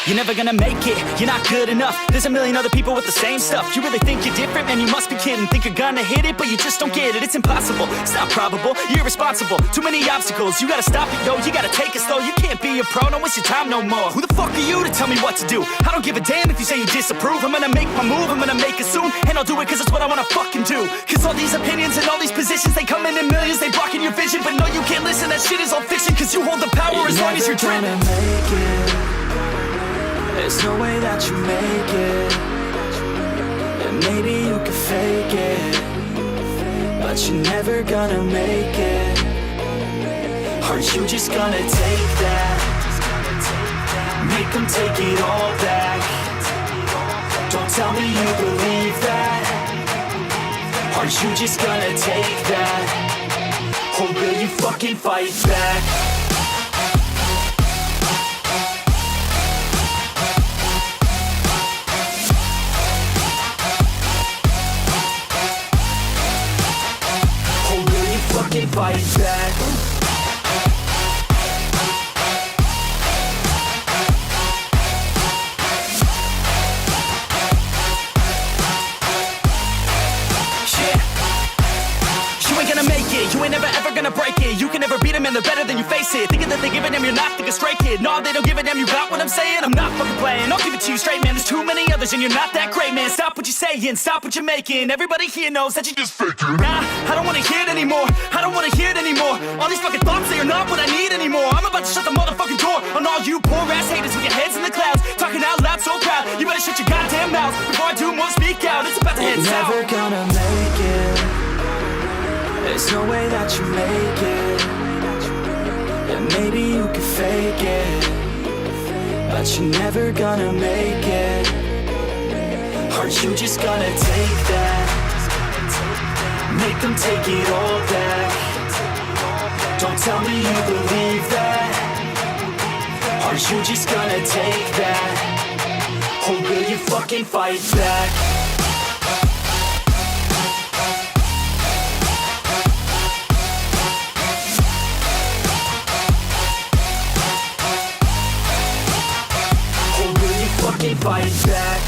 You're never gonna make it, you're not good enough. There's a million other people with the same stuff. You really think you're different? Man, you must be kidding. Think you're gonna hit it, but you just don't get it. It's impossible, it's not probable, you're irresponsible. Too many obstacles, you gotta stop it, yo. You gotta take it slow, you can't be a pro. Don't waste your time no more. Who the fuck are you to tell me what to do? I don't give a damn if you say you disapprove. I'm gonna make my move, I'm gonna make it soon. And I'll do it cause it's what I wanna fucking do. Cause all these opinions and all these positions, they come in millions, they blocking your vision. But no, you can't listen, that shit is all fiction. Cause you hold the power as long as you're dreaming. Make it. There's no way that you make it. And maybe you can fake it, but you're never gonna make it. Aren't you just gonna take that? Make them take it all back. Don't tell me you believe that. Aren't you just gonna take that? Or will you fucking fight back? Fight back. You ain't never ever gonna break it. You can never beat them and they're better than you face it. Thinking that they give a damn, you're not, think a straight kid. No, they don't give a damn, you got what I'm saying? I'm not fucking playing, I'll give it to you straight, man. There's too many others and you're not that great, man. Stop what you're saying, stop what you're making. Everybody here knows that you just faking. Nah, I don't wanna hear it anymore, I don't wanna hear it anymore. All these fucking thoughts, they are not what I need anymore. I'm about to shut the motherfucking door on all you poor ass haters with your heads in the clouds, talking out loud so proud. You better shut your goddamn mouth before I do more speak out. It's about to head south. You're never gonna make it. There's no way that you make it. And maybe you can fake it, but you're never gonna make it. Aren't you just gonna take that? Make them take it all back. Don't tell me you believe that. Aren't you just gonna take that? Or will you fucking fight back? Fight back.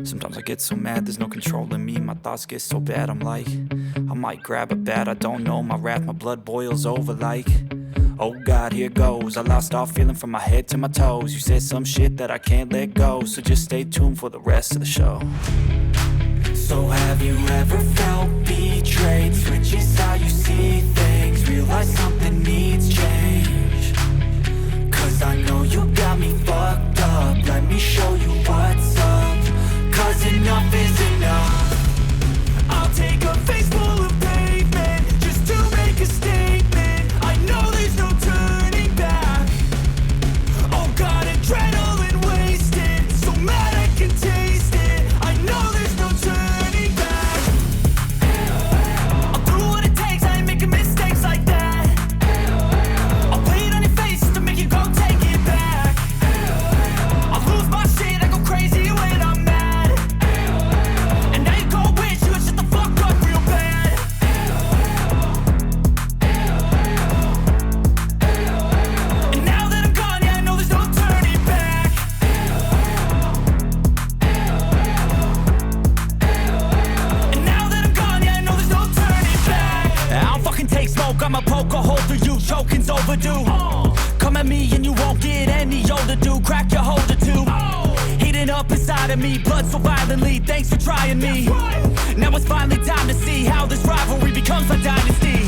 Sometimes I get so mad, there's no controlling me. My thoughts get so bad, I'm like, I might grab a bat, I don't know. My wrath, my blood boils over like, oh God, here goes. I lost all feeling from my head to my toes. You said some shit that I can't let go, so just stay tuned for the rest of the show. So have you ever felt betrayed? Switches how you see things, realize something needs change. Cause I know you got me fucked up, let me show you what's up. Cause enough is enough. I'll take a face full of pavement just to make a statement. I know there's no turning back. Oh God, adrenaline wasted, so mad I can taste it. I know there's no turning back. I'll do what it takes, I ain't making mistakes like that. I'll play it on your face to make you go take it back. I'll lose my shit, I go crazy when I'm mad. I'ma poke a hole through you, choking's overdue. Come at me and you won't get any older, dude. Crack your holder too. Heating up inside of me, blood so violently. Thanks for trying me. Now it's finally time to see how this rivalry becomes a dynasty.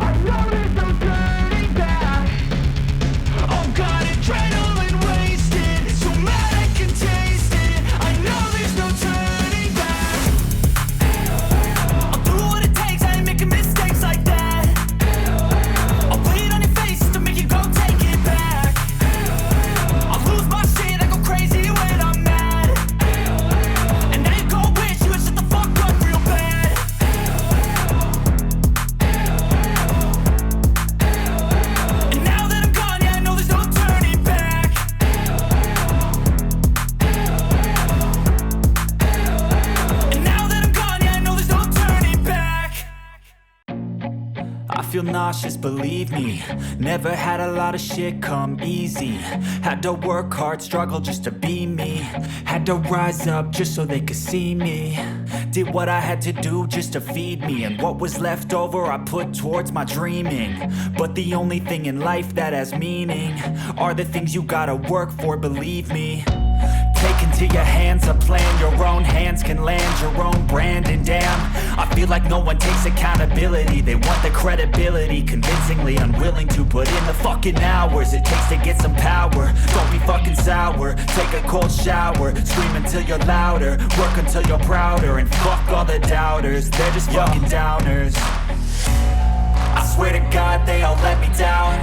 I know feel nauseous, believe me. Never had a lot of shit come easy. Had to work hard, struggle just to be me. Had to rise up just so they could see me. Did what I had to do just to feed me. And what was left over I put towards my dreaming. But the only thing in life that has meaning are the things you gotta work for, believe me. Take into your hands a plan, your own hands can land your own brand. And damn, I feel like no one takes accountability. They want the credibility, convincingly unwilling to put in the fucking hours it takes to get some power. Don't be fucking sour, take a cold shower. Scream until you're louder, work until you're prouder. And fuck all the doubters, they're just fucking downers. I swear to God they all let me down.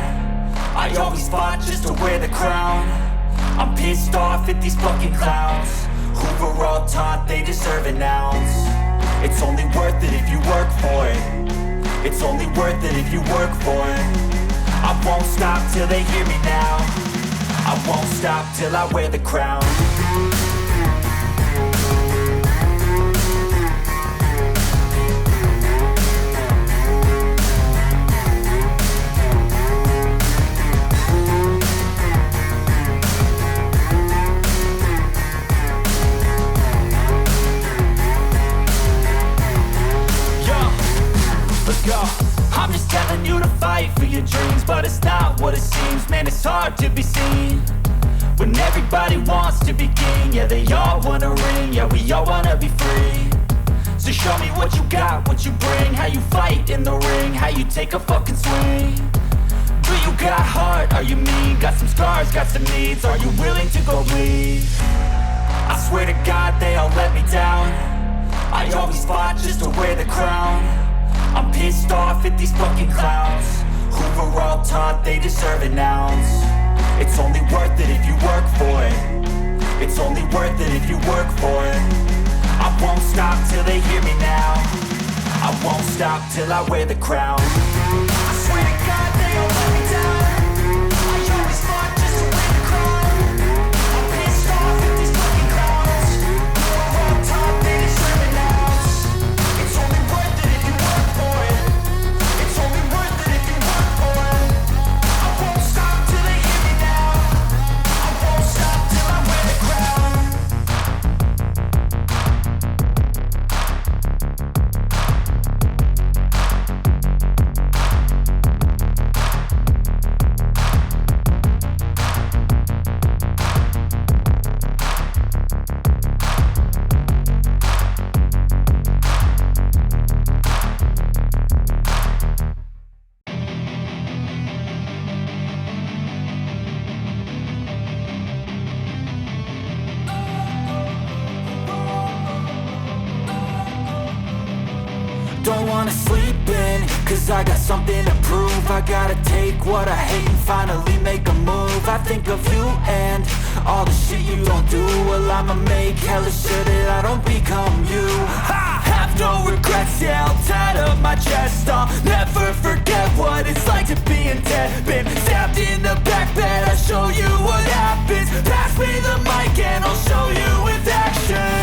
I always fought just to wear the crown. I'm pissed off at these fucking clowns who were all taught they deserve an ounce. It's only worth it if you work for it. It's only worth it if you work for it. I won't stop till they hear me now. I won't stop till I wear the crown. I'm just telling you to fight for your dreams, but it's not what it seems. Man, it's hard to be seen when everybody wants to be king. Yeah, they all wanna ring, yeah, we all wanna be free. So show me what you got, what you bring, how you fight in the ring, how you take a fucking swing. Do you got heart, are you mean? Got some scars, got some needs, are you willing to go bleed? I swear to God they all let me down. I always fought just to wear the crown. I'm pissed off at these fucking clowns who were all taught they deserve an ounce. It's only worth it if you work for it. It's only worth it if you work for it. I won't stop till they hear me now. I won't stop till I wear the crown. I swear to God they all let me down. I always fought just to wear the crown. I'm pissed off at these fucking clowns who were all taught they deserve an ounce. It's only worth it if you work for it. It's only worth it if you work for it. I won't stop till they hear me now. I won't stop till I wear the crown. Don't wanna sleep in, cause I got something to prove. I gotta take what I hate and finally make a move. I think of you and all the shit you don't do. Well, I'ma make hella sure that I don't become you. I have no regrets, yeah, I'll tie up my chest. I'll never forget what it's like to be in debt. Been stabbed in the back bed, I'll show you what happens. Pass me the mic and I'll show you with action.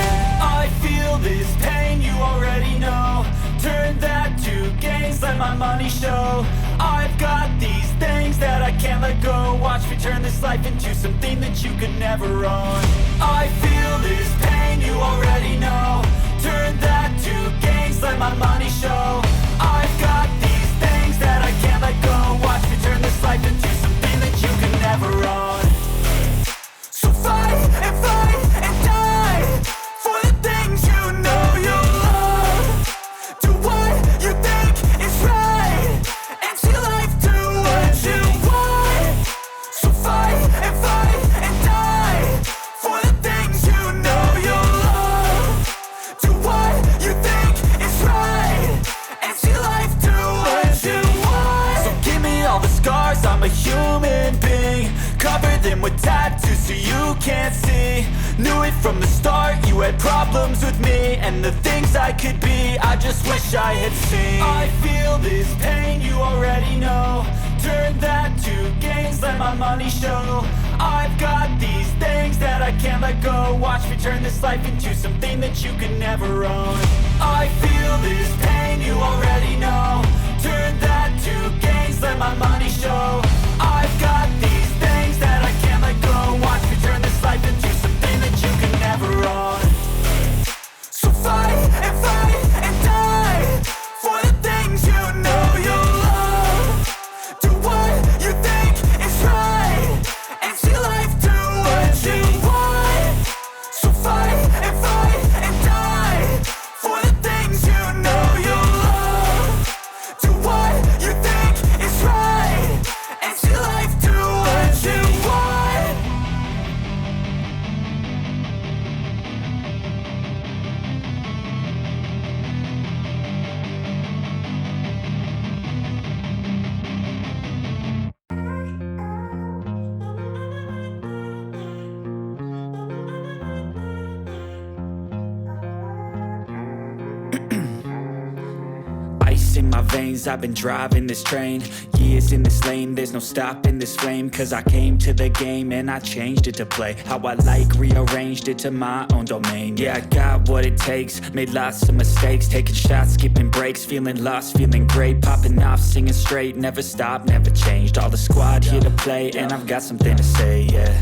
I feel this pain, you already know. Turn that to gains, let my money show. I've got these things that I can't let go. Watch me turn this life into something that you could never own. I feel this pain, you already know. Turn that to gains, let my money show. I've got these things that I can't let go. Watch me turn this life into something that you could never own. So fight and die for the things you know you love. Do what you think is right and see life do what you want. So fight and die for the things you know you love. Do what you think is right and see life do what you want. So give me all the scars, I'm a human being. Cover them with tattoos so you can't see. Knew it from the start, you had problems with me and the things I could be, I just wish I had seen. I feel this pain, you already know. Turn that to gains, let my money show. I've got these things that I can't let go. Watch me turn this life into something that you could never own. I feel this pain, you already know. Turn that to face, let my money show. I've got these things that I can't let go. Watch me turn this life into something that you can never own. So fight and die for the things you know you love. Do what you think is right and see life do what you want. So fight and die for the things you know you love. Do what you think is right and see life do what you want. Ice in my veins, I've been driving this train. Years in this lane, there's no stopping this flame. Cause I came to the game and I changed it to play how I like, rearranged it to my own domain. Yeah, I got what it takes, made lots of mistakes, taking shots, skipping breaks, feeling lost, feeling great, popping off, singing straight, never stopped, never changed. All the squad here to play and I've got something to say, yeah.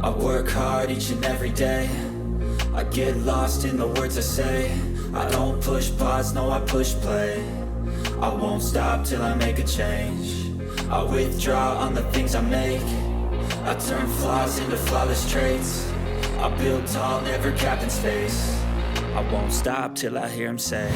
I work hard each and every day, I get lost in the words I say. I don't push pause, no I push play. I won't stop till I make a change. I withdraw on the things I make. I turn flaws into flawless traits. I build tall, never capped in space. I won't stop till I hear him say,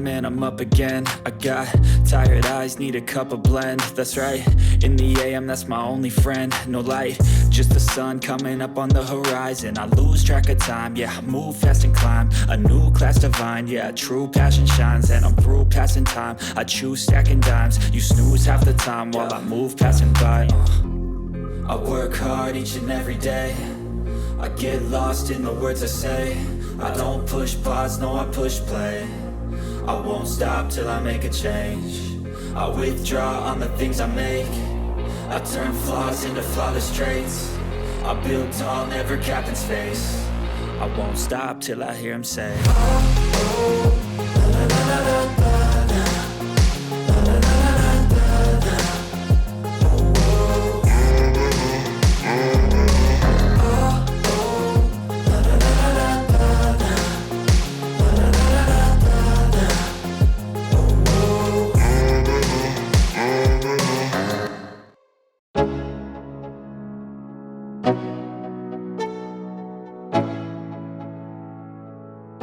and I'm up again. I got tired eyes, need a cup of blend. That's right, in the AM, that's my only friend. No light, just the sun coming up on the horizon. I lose track of time, yeah, I move fast and climb a new class divine, yeah, true passion shines. And I'm through passing time, I choose stacking dimes. You snooze half the time while I move passing by. I work hard each and every day, I get lost in the words I say. I don't push pause, no I push play. I won't stop till I make a change. I withdraw on the things I make. I turn flaws into flawless traits. I build tall, never capped in space. I won't stop till I hear him say,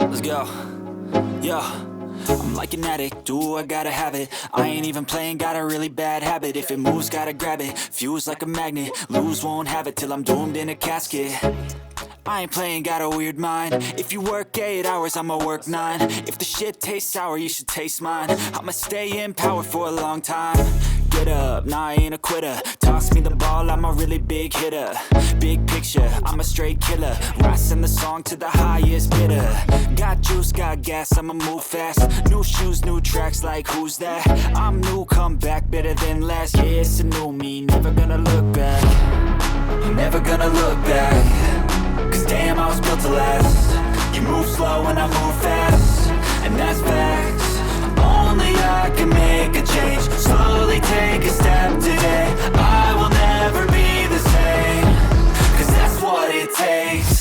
let's go, yo. I'm like an addict, do I gotta have it. I ain't even playing, got a really bad habit. If it moves, gotta grab it, fuse like a magnet. Lose, won't have it till I'm doomed in a casket. I ain't playing, got a weird mind. If you work 8 hours, I'ma work 9. If the shit tastes sour, you should taste mine. I'ma stay in power for a long time. Get up, nah I ain't a quitter. Toss me the ball, I'm a really big hitter. Big picture, I'm a straight killer. Rising the song to the highest bidder. Got juice, got gas, I'ma move fast. New shoes, new tracks, like who's that? I'm new, come back, better than last. Yeah, it's a new me, never gonna look back. I'm never gonna look back. Cause damn, I was built to last. You move slow and I move fast, and that's facts. Only I can make a change. Slowly take a step today. I will never be the same, cause that's what it takes.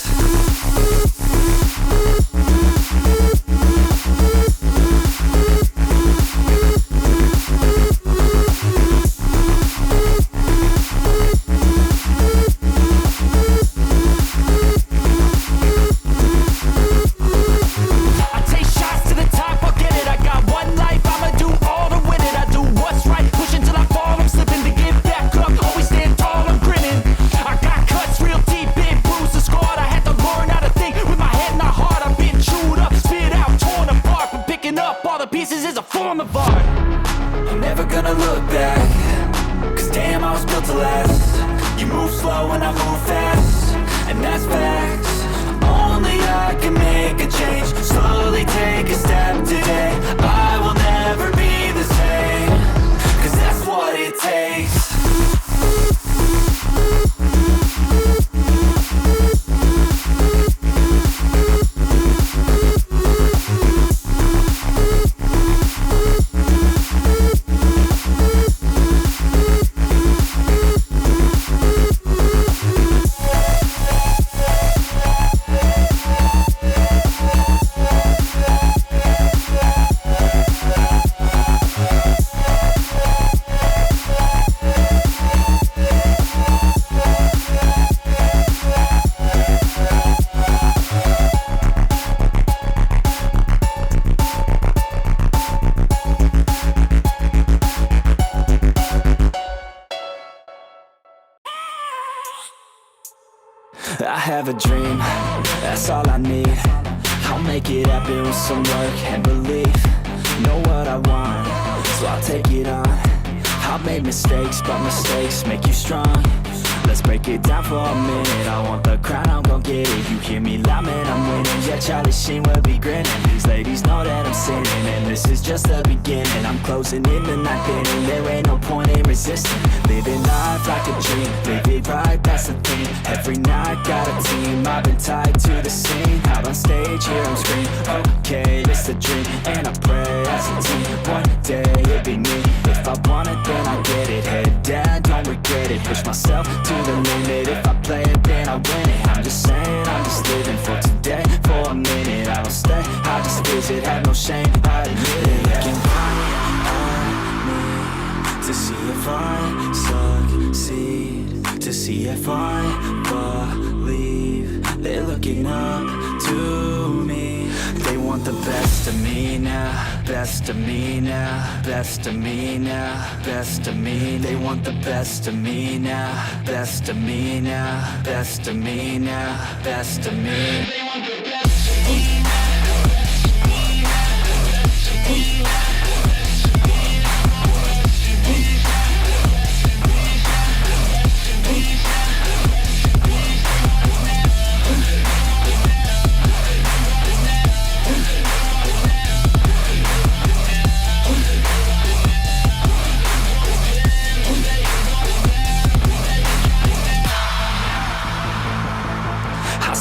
Slow and I move fast, and that's facts. Only I I can make a change. Slowly take a step today. I will never be the same, 'cause that's what it takes. I have a dream, that's all I need. I'll make it happen with some work and belief. Know what I want, so I'll take it on. I've made mistakes, but mistakes make you strong. Let's break it down for a minute. I want the crown, I'm gon' get it. You hear me loud, man, I'm winning. Yeah, Charlie Sheen will be grinning. These ladies know that I'm sinning, and this is just the beginning. I'm closing in the ninth inning, there ain't no point in resisting. Living life like a dream, live it right, that's the thing. Every night, got a team, I've been tied to the scene. Out on stage, hear them scream, okay, it's a dream. And I pray as a team, one day it'll be me. If I want it, then I get it. Head down, don't regret it. Push myself to the limit. If I play it, then I win it. I'm just saying, I'm just living for today. For a minute, I don't stay, I just visit. Have no shame, I admit it. Looking right at me to see if I succeed, to see if I believe. They're looking up to me. They want the best of me now, best of me now, best of me now, best of me. They want the best of me now, best of me now, best of me now, best of me. They want the best of me now.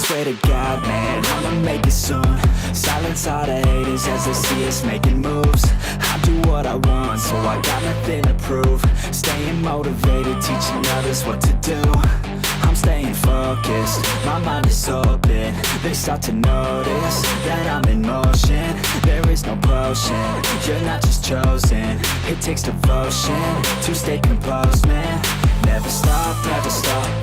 Swear to God, man, I'ma make it soon. Silence all the haters as they see us making moves. I do what I want, so I got nothing to prove. Staying motivated, teaching others what to do. I'm staying focused, my mind is open. They start to notice that I'm in motion. There is no potion, you're not just chosen. It takes devotion to stay composed, man. Never stop,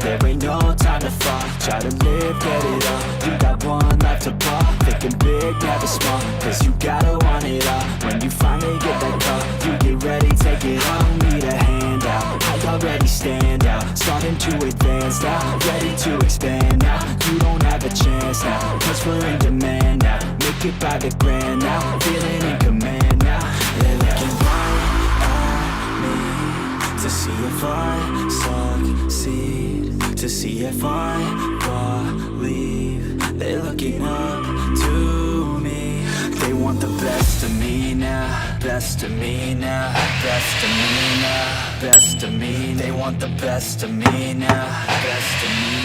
there ain't no time to fall. Try to live, get it all, you got one life to ball. Thinking big, never small, cause you gotta want it all. When you finally get that call, you get ready, take it all. Need a handout, I already stand out. Starting to advance now, ready to expand now. You don't have a chance now, cause we're in demand now. Make it by the grand now, feeling in command now. They're looking right at me to see if I succeed, to see if I believe. They're looking up to me. They want the best of me now, best of me now, best of me now, best of me. They want the best of me now, best of me.